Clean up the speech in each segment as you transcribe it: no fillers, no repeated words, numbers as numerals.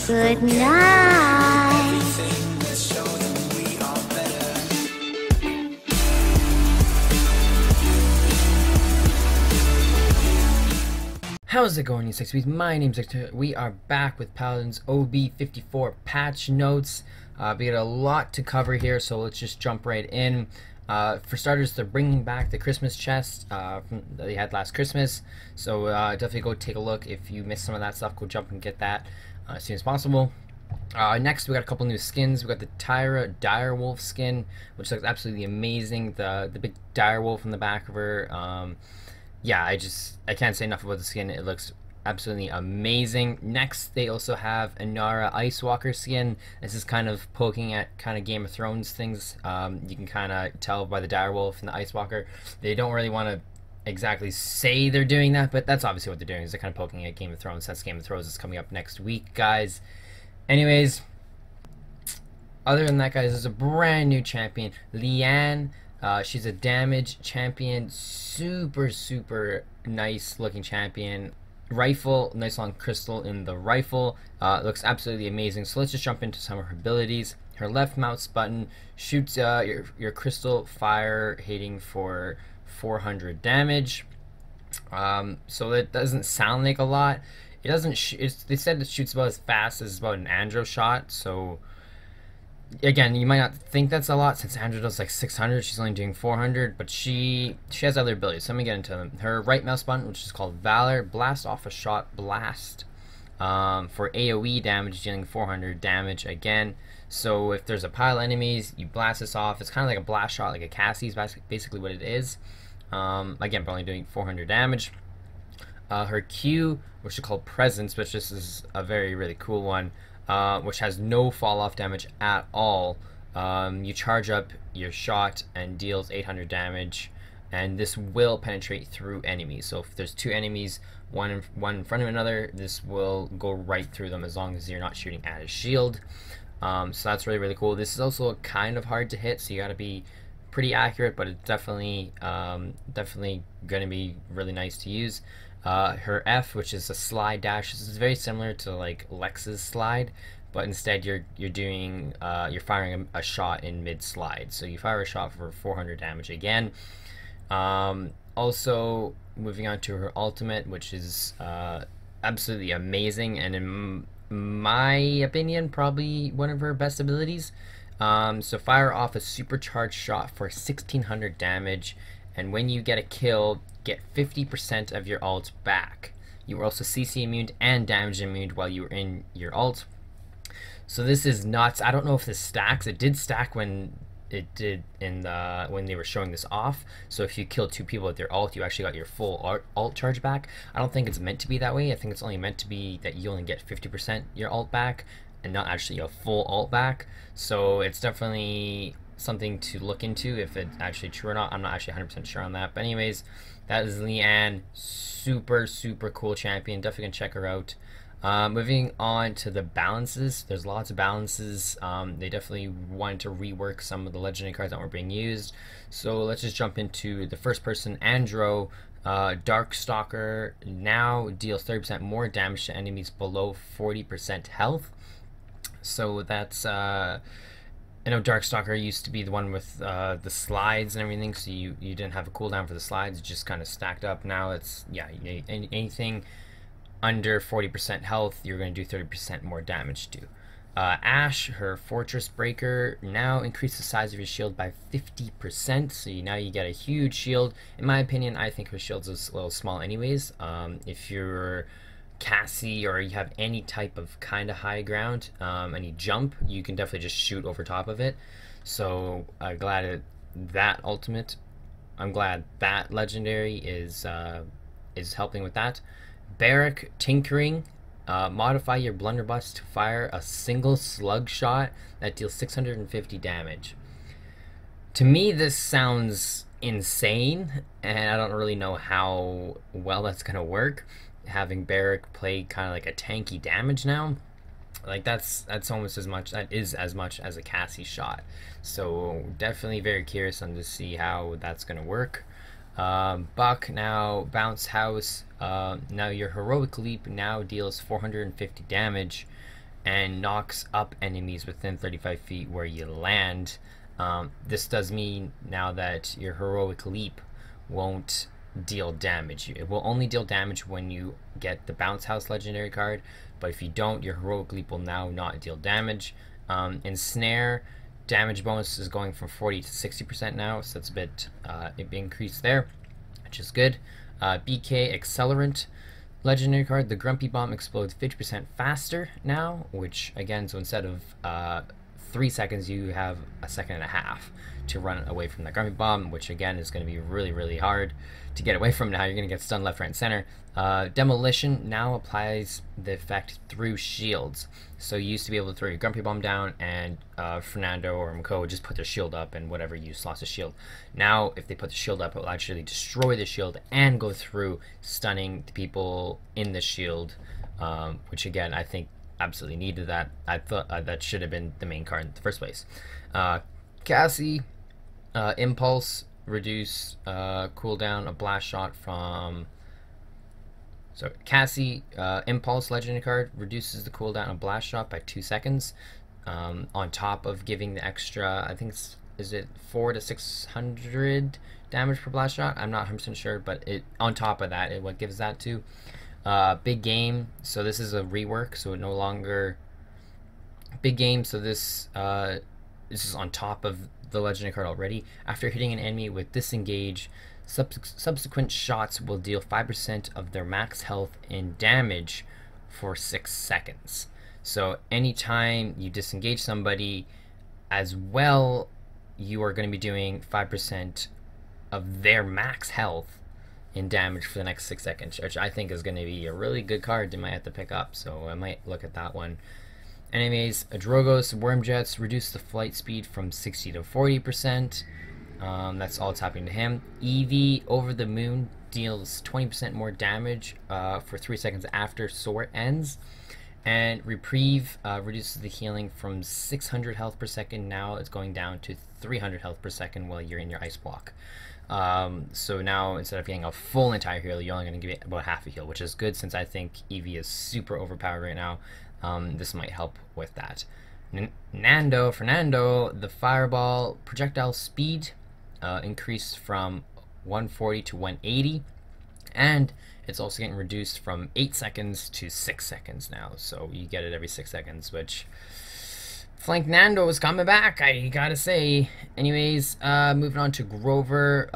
Good night. How's it going, you 6Bs? My name's Dexter. We are back with Paladins OB54 patch notes. We got a lot to cover here, so let's just jump right in. For starters, they're bringing back the Christmas chest that they had last Christmas, so definitely go take a look. If you missed some of that stuff, go jump and get that as soon as possible. Next, we got a couple new skins. We got the Tyra Direwolf skin, which looks absolutely amazing. The big direwolf in the back of her. Yeah, I can't say enough about the skin. It looks absolutely amazing. Next, they also have Inara Ice Walker skin. This is kind of poking at kind of Game of Thrones things. You can kind of tell by the direwolf and the Ice Walker. They don't really want to exactly say they're doing that, but that's obviously what they're doing, is they're kind of poking at Game of Thrones. That's Game of Thrones is coming up next week, guys. Anyways, other than that, guys, there's a brand new champion, Leanne. She's a damage champion, super nice looking champion. Rifle, nice long crystal in the rifle, looks absolutely amazing. So let's just jump into some of her abilities. Her left mouse button shoots your crystal fire, hitting for 400 damage. So that doesn't sound like a lot. It doesn't. They said it shoots about as fast as about an Andro shot. So again, you might not think that's a lot since Andro does like 600. She's only doing 400, but she has other abilities. So let me get into them. Her right mouse button, which is called Valor, blast off a shot blast for AOE damage, dealing 400 damage again. So if there's a pile of enemies, you blast this off. It's kind of like a blast shot, like a Cassie's, basically what it is. Again, but only doing 400 damage. Her Q, which is called Presence, which this is a really cool one, which has no fall off damage at all. You charge up your shot and deals 800 damage, and this will penetrate through enemies. So if there's two enemies, one in front of another, this will go right through them as long as you're not shooting at a shield. So that's really cool. This is also kind of hard to hit, so you got to be pretty accurate, but it's definitely gonna be really nice to use. Her F, which is a slide dash, this is very similar to like Lex's slide, but instead you're firing a shot in mid slide. So you fire a shot for 400 damage again. Also moving on to her ultimate, which is absolutely amazing, and in my opinion probably one of her best abilities. So fire off a supercharged shot for 1600 damage, and when you get a kill, get 50% of your ult back. You are also CC immune and damage immune while you were in your ult. So this is nuts. I don't know if this stacks. It did stack when it did when they were showing this off. So if you killed two people with their ult, you actually got your full ult charge back. I don't think it's meant to be that way. I think it's only meant to be that you only get 50% your ult back and not actually a full ult back. So it's definitely something to look into if it's actually true or not. I'm not actually 100% sure on that, but anyways, that is Leanne. Super cool champion. Definitely gonna check her out. Moving on to the balances, there's lots of balances. They definitely wanted to rework some of the legendary cards that were being used, so let's just jump into the first person. Andro. Darkstalker now deals 30% more damage to enemies below 40% health. So that's I know Darkstalker used to be the one with the slides and everything, so you didn't have a cooldown for the slides, it just kind of stacked up. Now it's, yeah, anything under 40% health, you're going to do 30% more damage to. Ashe, her Fortress Breaker, now increase the size of your shield by 50%, so now you get a huge shield. In my opinion, I think her shield's a little small anyways. If you're Cassie or you have any type of kind of high ground, any jump, you can definitely just shoot over top of it. So glad that ultimate, I'm glad that legendary is helping with that. Barrack Tinkering, modify your blunderbuss to fire a single slug shot that deals 650 damage. To me, this sounds insane, and I don't really know how well that's gonna work. Having Barrack play kind of like a tanky damage now, like that's almost as much, that is as much as a Cassie shot. So definitely very curious on to see how that's gonna work. Buck, now Bounce House, now your Heroic Leap now deals 450 damage, and knocks up enemies within 35 feet where you land. This does mean now that your heroic leap won't deal damage. It will only deal damage when you get the Bounce House legendary card, but if you don't, your heroic leap will now not deal damage. Ensnare, damage bonus is going from 40 to 60% now, so that's a bit increased there, which is good. BK Accelerant legendary card, the Grumpy Bomb explodes 50% faster now, which again, so instead of 3 seconds, you have a second and a half to run away from that Grumpy Bomb, which again is going to be really, really hard to get away from now. You're going to get stunned left, right, and center. Demolition now applies the effect through shields. So you used to be able to throw your Grumpy Bomb down, and Fernando or Mako would just put their shield up, and whatever you lost a shield. Now, if they put the shield up, it will actually destroy the shield and go through, stunning the people in the shield, which again, I think absolutely needed that. I thought that should have been the main card in the first place. Cassie, Impulse, reduce cooldown of blast shot from... So Cassie, Impulse legendary card, reduces the cooldown of blast shot by 2 seconds, on top of giving the extra, I think is it 400 to 600 damage per blast shot? I'm not 100% sure, but it on top of that, what gives that to? Big Game, so this is a rework, so it no longer... Big Game, so this is on top of the legendary card already. After hitting an enemy with Disengage, subsequent shots will deal 5% of their max health in damage for 6 seconds. So anytime you disengage somebody, as well, you are going to be doing 5% of their max health in damage for the next 6 seconds, which I think is going to be a really good card you might have to pick up, so I might look at that one. Enemies, Drogos, Wormjets, reduce the flight speed from 60 to 40%. That's all that's happening to him. Eevee, Over the Moon, deals 20% more damage for 3 seconds after Soar ends. And Reprieve reduces the healing from 600 health per second. Now it's going down to 300 health per second while you're in your ice block. So now instead of getting a full entire heal, you're only going to give it about half a heal, which is good since I think Eevee is super overpowered right now. This might help with that. Fernando, the Fireball projectile speed increased from 140 to 180, and it's also getting reduced from 8 seconds to 6 seconds now, so you get it every 6 seconds, which Flank Nando is coming back, I gotta say. Anyways, moving on to Grover,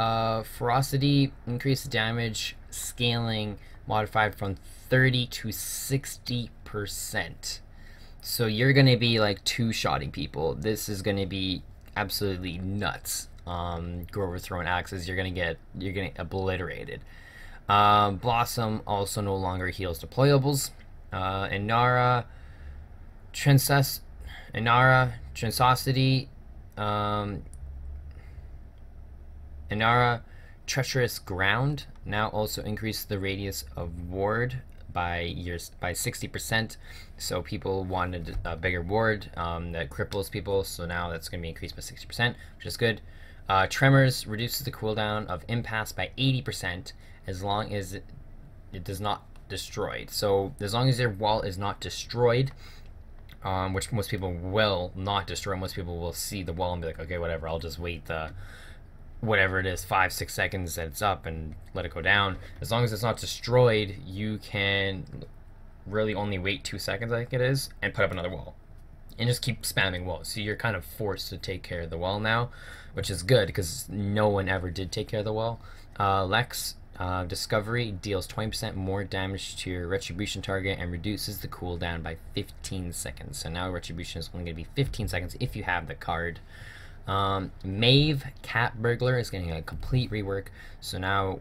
Ferocity, increased damage scaling modified from 30 to 60%. So you're gonna be like two-shotting people. This is gonna be absolutely nuts. Grover throwing axes, you're gonna obliterated. Blossom also no longer heals deployables. Inara, Transosity, Inara, Treacherous Ground now also increase the radius of ward by 60%. So people wanted a bigger ward that cripples people, so now that's going to be increased by 60%, which is good. Tremors reduces the cooldown of Impasse by 80% as long as it does not destroyed. So as long as their wall is not destroyed, which most people will not destroy, most people will see the wall and be like, okay, whatever, I'll just wait the whatever it is, 5-6 seconds that it's up and let it go down. As long as it's not destroyed, you can really only wait 2 seconds, I think it is, and put up another wall and just keep spamming walls. So you're kind of forced to take care of the wall now, which is good because no one ever did take care of the wall. Lex, Discovery, deals 20% more damage to your Retribution target and reduces the cooldown by 15 seconds. So now Retribution is only going to be 15 seconds if you have the card. Maeve, Cat Burglar, is getting a complete rework. So now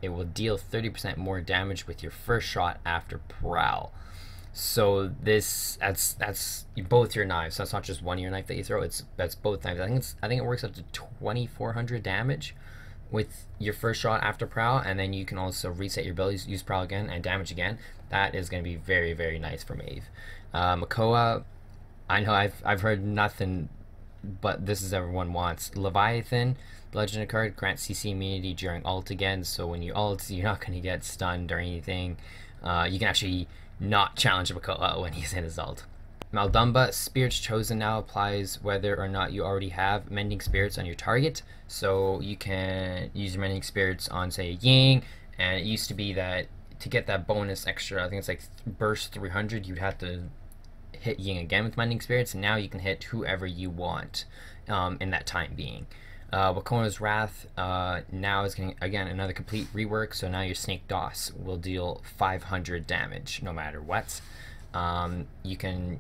it will deal 30% more damage with your first shot after Prowl. So that's both your knives. So that's not just one of your knife that you throw. That's both knives. I think it works up to 2,400 damage with your first shot after Prowl, and then you can also reset your abilities, use Prowl again, and damage again. That is going to be very, very nice for Maeve. Makoa, I know I've heard nothing, but this is everyone wants. Leviathan, legendary card, grants CC immunity during ult again. So when you ult, you're not going to get stunned or anything. You can actually not challenge Makoa when he's in his ult. Maldumba, Spirits Chosen now applies whether or not you already have Mending Spirits on your target. So you can use your Mending Spirits on, say, Ying, and it used to be that to get that bonus extra, I think it's like burst 300, you'd have to hit Ying again with Mending Spirits, and now you can hit whoever you want in that time being. Wakona's Wrath now is getting, again, another complete rework, so now your Snake DOS will deal 500 damage no matter what. You can,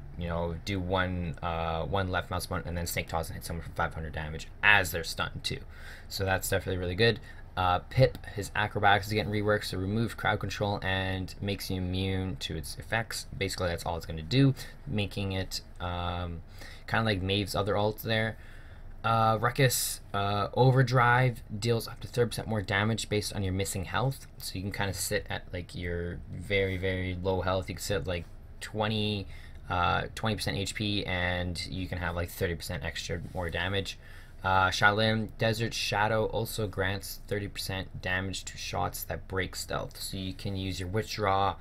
do one left mouse button and then Snake Toss and hit someone for 500 damage as they're stunned too. So that's definitely really good. Pip, his acrobatics is getting reworked, so remove crowd control and makes you immune to its effects. Basically, that's all it's going to do, making it kind of like Maeve's other ult there. Ruckus, Overdrive deals up to 30% more damage based on your missing health. So you can kind of sit at like your very, very low health. You can sit at like 20% HP, and you can have like 30% extra more damage. Shaolin, Desert Shadow also grants 30% damage to shots that break stealth. So you can use your Withdraw,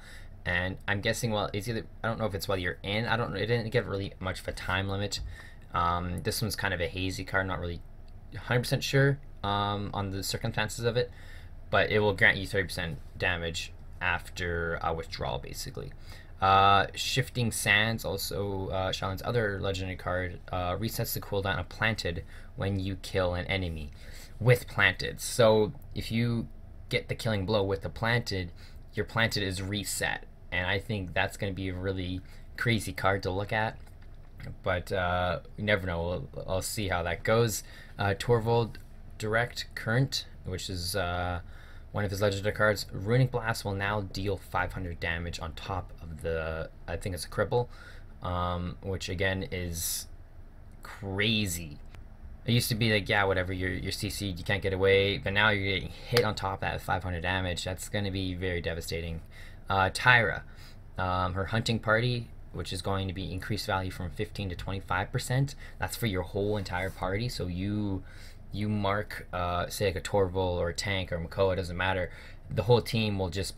and I'm guessing, well, it's either, I don't know if it's while you're in, I don't know, it didn't get really much of a time limit. This one's kind of a hazy card, not really 100% sure on the circumstances of it, but it will grant you 30% damage after withdrawal, basically. Shifting Sands, also Shaolin's other legendary card, resets the cooldown of Planted when you kill an enemy with Planted. So if you get the killing blow with the Planted, your Planted is reset, and I think that's going to be a really crazy card to look at. But you never know. I'll see how that goes. Torvald Direct Current, which is one of his legendary cards. Runic Blast will now deal 500 damage on top of the, I think it's a cripple, which again is crazy. It used to be like, yeah, whatever, you're CC'd, you can't get away, but now you're getting hit on top of that with 500 damage. That's going to be very devastating. Tyra, her Hunting Party, which is going to be increased value from 15 to 25%. That's for your whole entire party. So you mark, say like a Torval or a tank or Makoa, it doesn't matter. The whole team will just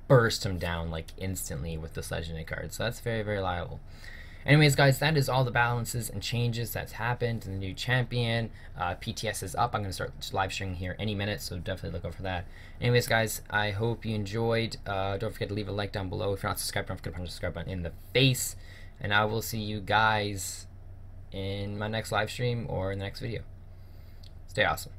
burst him down like instantly with this legendary card. So that's very, very reliable. Anyways, guys, that is all the balances and changes that's happened in the new champion. PTS is up. I'm going to start live streaming here any minute, so definitely look out for that. Anyways, guys, I hope you enjoyed. Don't forget to leave a like down below. If you're not subscribed, don't forget to punch the subscribe button in the face. And I will see you guys in my next live stream or in the next video. Stay awesome.